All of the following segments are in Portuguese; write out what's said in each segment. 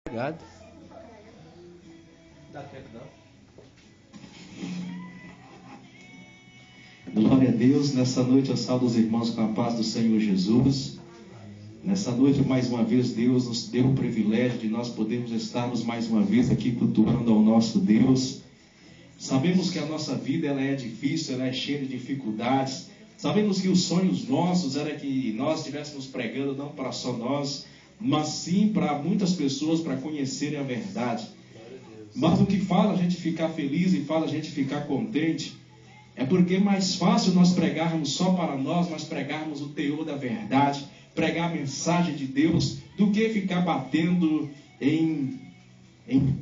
Obrigado. Glória a Deus. Nessa noite eu saúdo os irmãos com a paz do Senhor Jesus. Nessa noite, mais uma vez, Deus nos deu o privilégio de nós podermos estarmos mais uma vez aqui cultuando ao nosso Deus. Sabemos que a nossa vida ela é difícil, ela é cheia de dificuldades. Sabemos que os sonhos nossos era que nós estivéssemos pregando não para só nós, mas sim para muitas pessoas, para conhecerem a verdade. Mas o que fala a gente ficar feliz e fala a gente ficar contente é porque é mais fácil nós pregarmos só para nós, mas pregarmos o teor da verdade, pregar a mensagem de Deus, do que ficar batendo em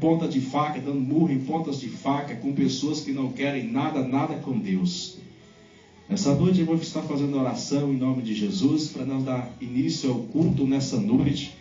ponta de faca, dando murro em pontas de faca com pessoas que não querem nada com Deus. Nessa noite eu vou estar fazendo oração em nome de Jesus para nós dar início ao culto nessa noite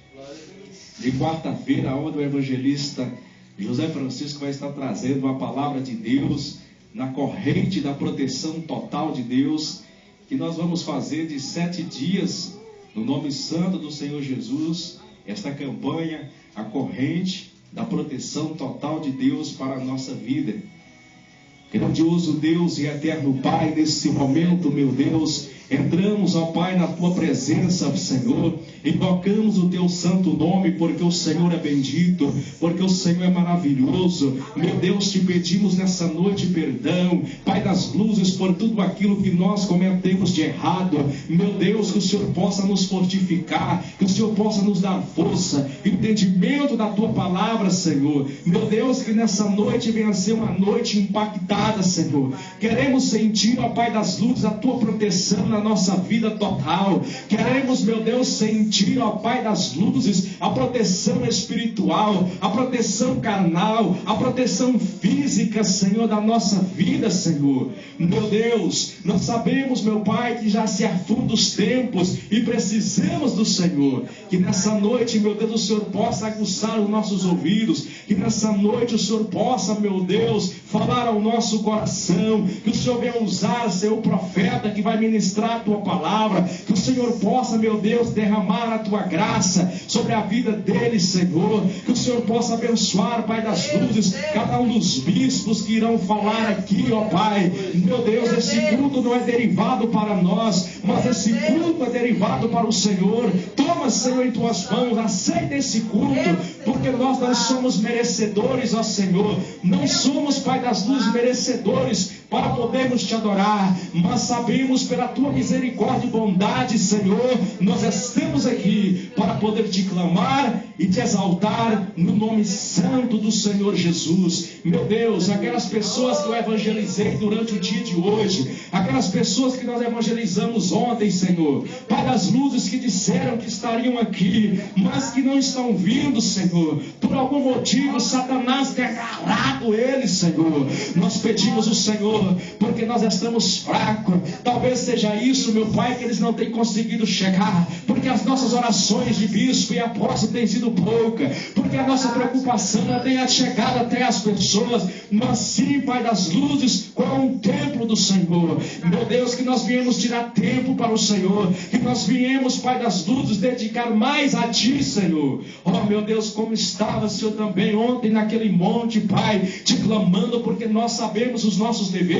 de quarta-feira, onde o evangelista José Francisco vai estar trazendo uma palavra de Deus na corrente da proteção total de Deus, que nós vamos fazer de 7 dias no nome santo do Senhor Jesus, esta campanha, a corrente da proteção total de Deus para a nossa vida. Grandioso Deus e eterno Pai, nesse momento, meu Deus, entramos, ó Pai, na Tua presença, Senhor, invocamos o Teu santo nome, porque o Senhor é bendito, porque o Senhor é maravilhoso. Meu Deus, te pedimos nessa noite perdão, Pai das luzes, por tudo aquilo que nós cometemos de errado. Meu Deus, que o Senhor possa nos fortificar, que o Senhor possa nos dar força, entendimento da Tua palavra, Senhor. Meu Deus, que nessa noite venha ser uma noite impactada, Senhor. Queremos sentir, ó Pai das luzes, a Tua proteção na nossa vida total. Queremos, meu Deus, sentir, ó Pai das luzes, a proteção espiritual, a proteção carnal, a proteção física, Senhor, da nossa vida, Senhor. Meu Deus, nós sabemos, meu Pai, que já se afunda os tempos e precisamos do Senhor. Que nessa noite, meu Deus, o Senhor possa aguçar os nossos ouvidos, que nessa noite o Senhor possa, meu Deus, falar ao nosso coração, que o Senhor venha usar, Senhor, o profeta que vai ministrar a Tua palavra, que o Senhor possa, meu Deus, derramar a Tua graça sobre a vida deles, Senhor, que o Senhor possa abençoar, Pai das luzes, cada um dos bispos que irão falar aqui, ó Pai. Meu Deus, esse culto não é derivado para nós, mas esse culto é derivado para o Senhor. Toma, Senhor, em Tuas mãos, aceita esse culto, porque nós não somos merecedores, ó Senhor, não somos, Pai das luzes, merecedores para podermos Te adorar, mas sabemos pela Tua misericórdia e bondade, Senhor, nós estamos aqui para poder Te clamar e Te exaltar no nome santo do Senhor Jesus. Meu Deus, aquelas pessoas que eu evangelizei durante o dia de hoje, aquelas pessoas que nós evangelizamos ontem, Senhor, Pai das luzes, que disseram que estariam aqui, mas que não estão vindo, Senhor, por algum motivo Satanás tem agarrado eles, Senhor. Nós pedimos o Senhor, porque nós estamos fracos. Talvez seja isso, meu Pai, que eles não têm conseguido chegar, porque as nossas orações de bispo e apóstolo têm sido poucas, porque a nossa preocupação não tem chegado até as pessoas, mas sim, Pai das luzes, com o templo do Senhor. Meu Deus, que nós viemos tirar tempo para o Senhor, que nós viemos, Pai das luzes, dedicar mais a Ti, Senhor. Oh, meu Deus, como estava, Senhor, também ontem naquele monte, Pai, Te clamando, porque nós sabemos os nossos deveres,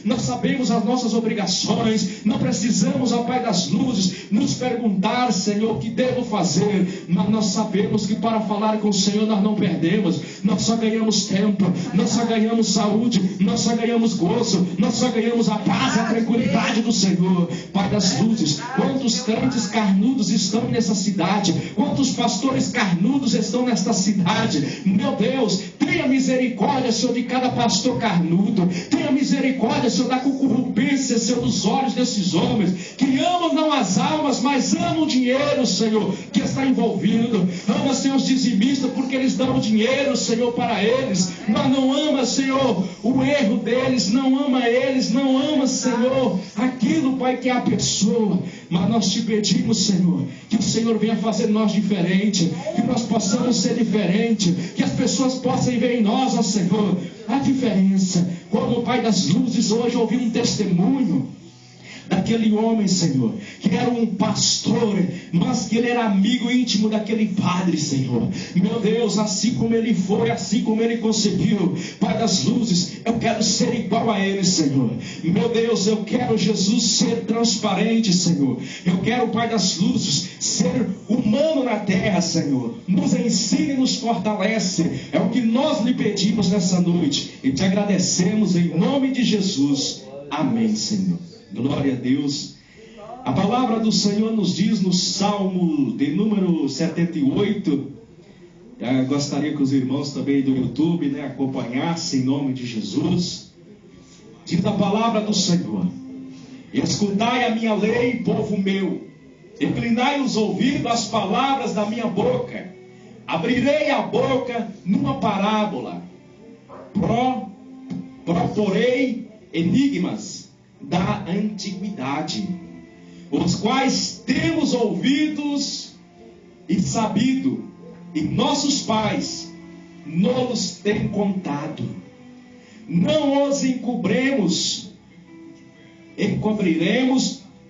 nós sabemos as nossas obrigações, não precisamos, ó Pai das luzes, nos perguntar, Senhor, o que devo fazer, mas nós sabemos que para falar com o Senhor nós não perdemos, nós só ganhamos tempo, nós só ganhamos saúde, nós só ganhamos gozo, nós só ganhamos a paz e a tranquilidade do Senhor. Pai das luzes, quantos crentes carnudos estão nessa cidade, quantos pastores carnudos estão nesta cidade. Meu Deus, tenha misericórdia, Senhor, de cada pastor carnudo, tenha misericórdia, Senhor, da concupiscência, Senhor, dos olhos desses homens, que amam não as almas, mas amam o dinheiro, Senhor, que está envolvido. Ama, Senhor, os dizimistas, porque eles dão o dinheiro, Senhor, para eles, mas não ama, Senhor, o erro deles, não ama eles, não ama, Senhor, aquilo, Pai, que é a pessoa. Mas nós Te pedimos, Senhor, que o Senhor venha fazer nós diferente, que nós possamos ser diferente, que as pessoas possam ver em nós, ó Senhor, a diferença. Como o Pai das luzes hoje ouvi um testemunho daquele homem, Senhor, que era um pastor, mas que ele era amigo íntimo daquele padre, Senhor. Meu Deus, assim como ele foi, assim como ele conseguiu, Pai das luzes, eu quero ser igual a ele, Senhor. Meu Deus, eu quero, Jesus, ser transparente, Senhor. Eu quero, Pai das luzes, ser humano na terra, Senhor. Nos ensine e nos fortalece. É o que nós lhe pedimos nessa noite e te agradecemos em nome de Jesus. Amém, Senhor. Glória a Deus. A palavra do Senhor nos diz no Salmo de número 78. Gostaria que os irmãos também do YouTube, acompanhassem em nome de Jesus. Diz a palavra do Senhor: escutai a minha lei, povo meu, inclinai os ouvidos às palavras da minha boca. Abrirei a boca numa parábola, proporei enigmas da antiguidade, os quais temos ouvidos e sabido, e nossos pais nos têm contado. Não os encobriremos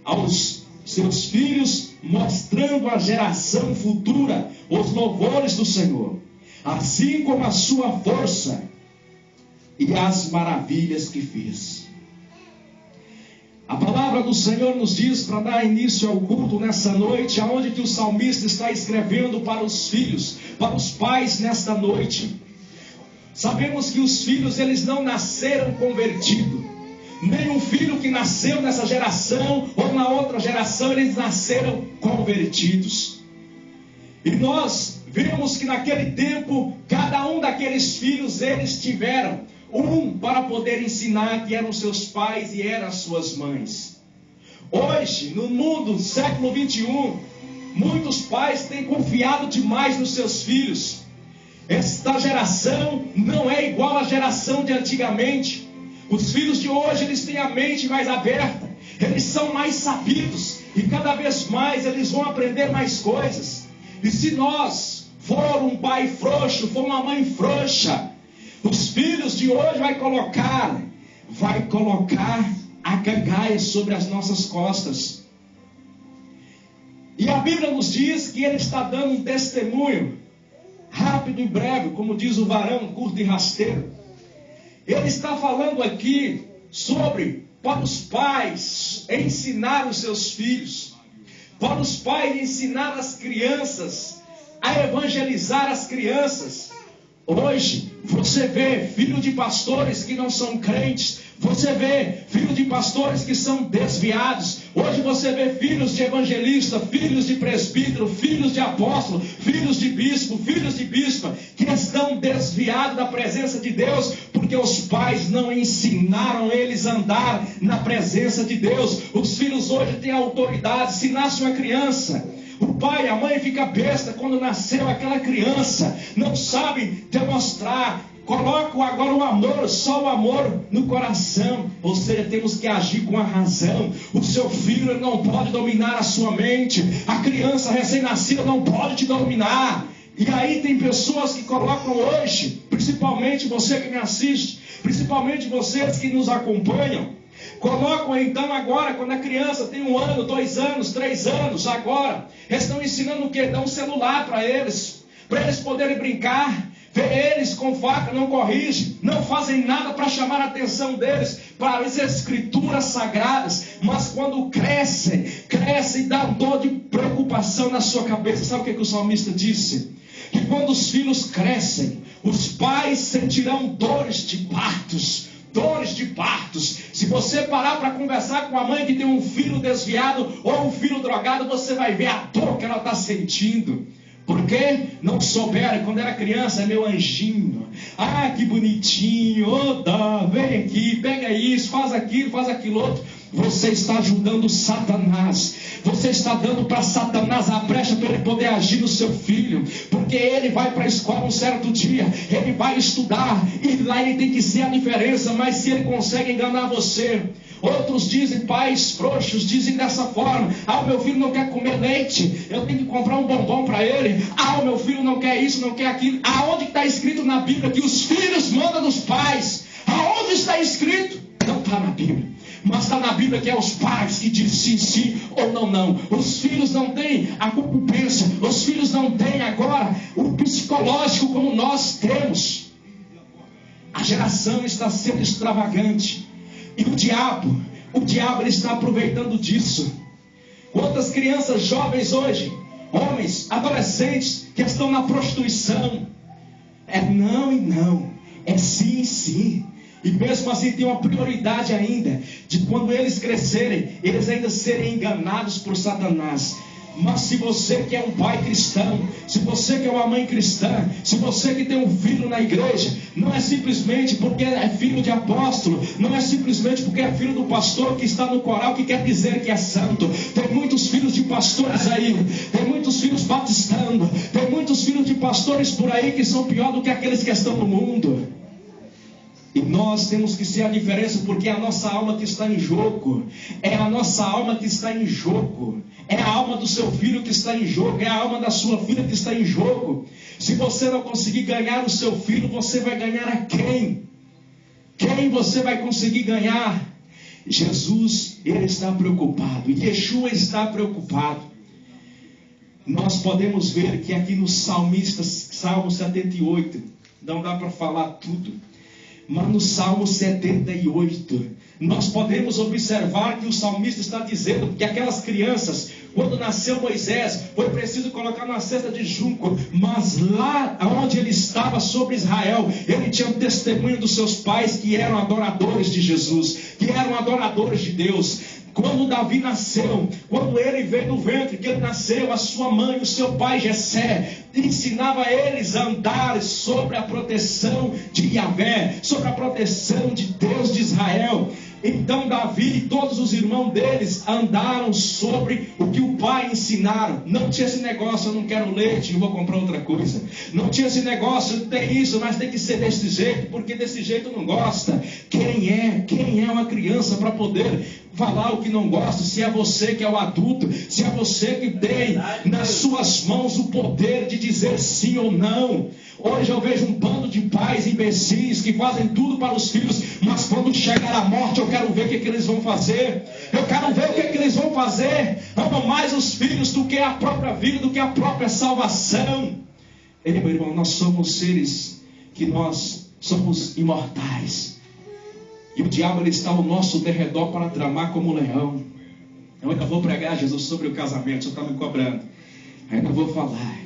aos seus filhos, mostrando à geração futura os louvores do Senhor, assim como a sua força e as maravilhas que fez. A palavra do Senhor nos diz, para dar início ao culto nessa noite, aonde que o salmista está escrevendo para os filhos, para os pais nesta noite. Sabemos que os filhos, eles não nasceram convertidos. Nenhum filho que nasceu nessa geração ou na outra geração, eles nasceram convertidos. E nós vemos que naquele tempo, cada um daqueles filhos, eles tiveram um para poder ensinar, que eram seus pais e eram as suas mães. Hoje, no mundo, século 21, muitos pais têm confiado demais nos seus filhos. Esta geração não é igual à geração de antigamente. Os filhos de hoje, eles têm a mente mais aberta, eles são mais sabidos, e cada vez mais eles vão aprender mais coisas. E se nós for um pai frouxo, for uma mãe frouxa, os filhos de hoje vai colocar a gandaia sobre as nossas costas. E a Bíblia nos diz que ele está dando um testemunho rápido e breve, como diz o varão, curto e rasteiro. Ele está falando aqui sobre, para os pais ensinar os seus filhos, para os pais ensinar as crianças, a evangelizar as crianças. Hoje, você vê filho de pastores que não são crentes, você vê filho de pastores que são desviados. Hoje você vê filhos de evangelista, filhos de presbítero, filhos de apóstolo, filhos de bispo, filhos de bispa, que estão desviados da presença de Deus, porque os pais não ensinaram eles a andar na presença de Deus. Os filhos hoje têm autoridade. Se nasce uma criança, o pai e a mãe ficam besta quando nasceu aquela criança, não sabem demonstrar. Colocam agora o amor, só o amor no coração. Ou seja, temos que agir com a razão. O seu filho não pode dominar a sua mente. A criança recém-nascida não pode te dominar. E aí tem pessoas que colocam hoje, principalmente você que me assiste, principalmente vocês que nos acompanham, colocam então agora, quando a criança tem 1 ano, 2 anos, 3 anos, agora, estão ensinando o quê? Dão um celular para eles poderem brincar. Vê eles com faca, não corrigem, não fazem nada para chamar a atenção deles para as escrituras sagradas. Mas quando crescem e dá dor de preocupação na sua cabeça. Sabe o que o salmista disse? Que quando os filhos crescem, os pais sentirão dores de partos. Dores de partos. Se você parar para conversar com a mãe que tem um filho desviado ou um filho drogado, você vai ver a dor que ela está sentindo. Porque não souberam, quando era criança, é meu anjinho. Ah, que bonitinho. Vem aqui, pega isso, faz aquilo outro. Você está ajudando Satanás. Você está dando para Satanás a brecha para ele poder agir no seu filho. Porque ele vai para a escola um certo dia, ele vai estudar, e lá ele tem que ser a diferença. Mas se ele consegue enganar você, outros dizem, pais frouxos, dizem dessa forma: ah, o meu filho não quer comer leite, eu tenho que comprar um bombom para ele. Ah, o meu filho não quer isso, não quer aquilo. Aonde está escrito na Bíblia que os filhos mandam dos pais? Aonde está escrito? Não está na Bíblia. mas está na Bíblia que é os pais que dizem sim ou não. Os filhos não têm a concupiscência, os filhos não têm agora o psicológico como nós temos. A geração está sendo extravagante, e o diabo ele está aproveitando disso. Quantas crianças jovens hoje, homens, adolescentes, que estão na prostituição? É não e não, é sim e sim. E mesmo assim tem uma prioridade ainda, de quando eles crescerem, eles ainda serem enganados por Satanás. Mas se você que é um pai cristão, se você que é uma mãe cristã, se você que tem um filho na igreja, não é simplesmente porque é filho de apóstolo, não é simplesmente porque é filho do pastor que está no coral que quer dizer que é santo. Tem muitos filhos de pastores aí, tem muitos filhos batistando, tem muitos filhos de pastores por aí que são pior do que aqueles que estão no mundo. E nós temos que ser a diferença, porque é a nossa alma que está em jogo. É a nossa alma que está em jogo. É a alma do seu filho que está em jogo. É a alma da sua filha que está em jogo. Se você não conseguir ganhar o seu filho, você vai ganhar a quem? Quem você vai conseguir ganhar? Jesus, ele está preocupado. E Yeshua está preocupado. Nós podemos ver que aqui no salmista, Salmo 78, não dá para falar tudo. Mas no Salmo 78, nós podemos observar que o salmista está dizendo que aquelas crianças, quando nasceu Moisés, foi preciso colocar na cesta de junco, mas lá onde ele estava sobre Israel, ele tinha um testemunho dos seus pais que eram adoradores de Jesus, que eram adoradores de Deus. Quando Davi nasceu, quando ele veio do ventre, que ele nasceu, a sua mãe, o seu pai Jessé, ensinava eles a andar sobre a proteção de Yahvé, sobre a proteção de Deus de Israel. Então Davi e todos os irmãos deles andaram sobre o que o pai ensinaram. Não tinha esse negócio, eu não quero leite, eu vou comprar outra coisa. Não tinha esse negócio, tem isso, mas tem que ser desse jeito, porque desse jeito não gosta. Quem é uma criança para poder falar o que não gosta? Se é você que é o adulto, se é você que tem nas suas mãos o poder de dizer sim ou não. Hoje eu vejo um bando de pais imbecis que fazem tudo para os filhos, mas quando chegar a morte eu quero ver o que eles vão fazer. Eu quero ver o que eles vão fazer. Amam mais os filhos do que a própria vida, do que a própria salvação. Ei, meu irmão, nós somos seres que nós somos imortais. E o diabo ele está ao nosso derredor para tramar como um leão. Eu ainda vou pregar, Jesus, sobre o casamento. Você está me cobrando. Ainda vou falar.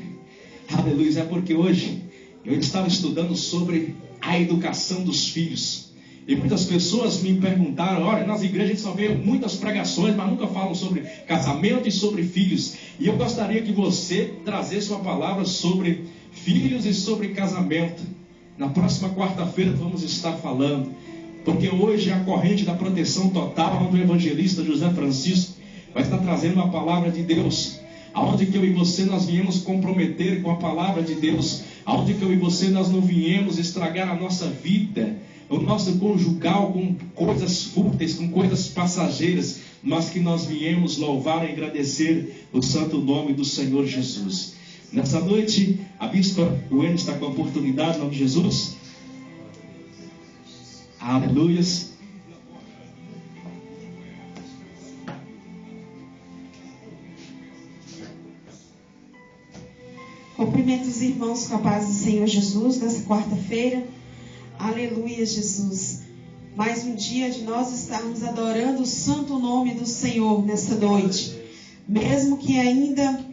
Aleluia. É porque hoje eu estava estudando sobre a educação dos filhos. E muitas pessoas me perguntaram, olha, nas igrejas a gente só vê muitas pregações, mas nunca falam sobre casamento e sobre filhos. E eu gostaria que você trazesse uma palavra sobre filhos e sobre casamento. Na próxima quarta-feira vamos estar falando. Porque hoje a corrente da proteção total, onde o evangelista José Francisco vai estar trazendo uma palavra de Deus, aonde que eu e você nós viemos comprometer com a palavra de Deus, aonde que eu e você nós não viemos estragar a nossa vida, o nosso conjugal com coisas fúteis, com coisas passageiras, mas que nós viemos louvar e agradecer o santo nome do Senhor Jesus. Nessa noite, a bispa Gwen está com a oportunidade, em nome de Jesus. Aleluias. Cumprimento os irmãos com a paz do Senhor Jesus nessa quarta-feira. Aleluia, Jesus. Mais um dia de nós estarmos adorando o santo nome do Senhor nessa noite. Mesmo que ainda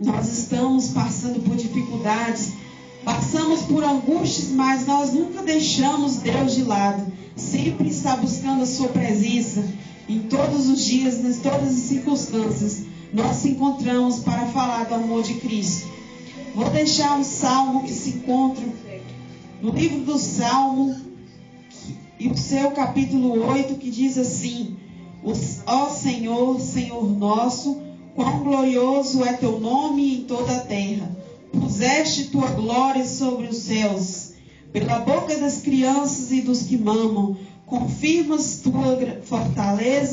nós estamos passando por dificuldades, passamos por angústias, mas nós nunca deixamos Deus de lado. Sempre está buscando a sua presença. Em todos os dias, em todas as circunstâncias, nós se encontramos para falar do amor de Cristo. Vou deixar um salmo que se encontra no livro do Salmo, e o seu capítulo 8, que diz assim: ó Senhor, Senhor nosso, quão glorioso é teu nome em toda a terra. Puseste tua glória sobre os céus. Pela boca das crianças e dos que mamam, confirmas tua fortaleza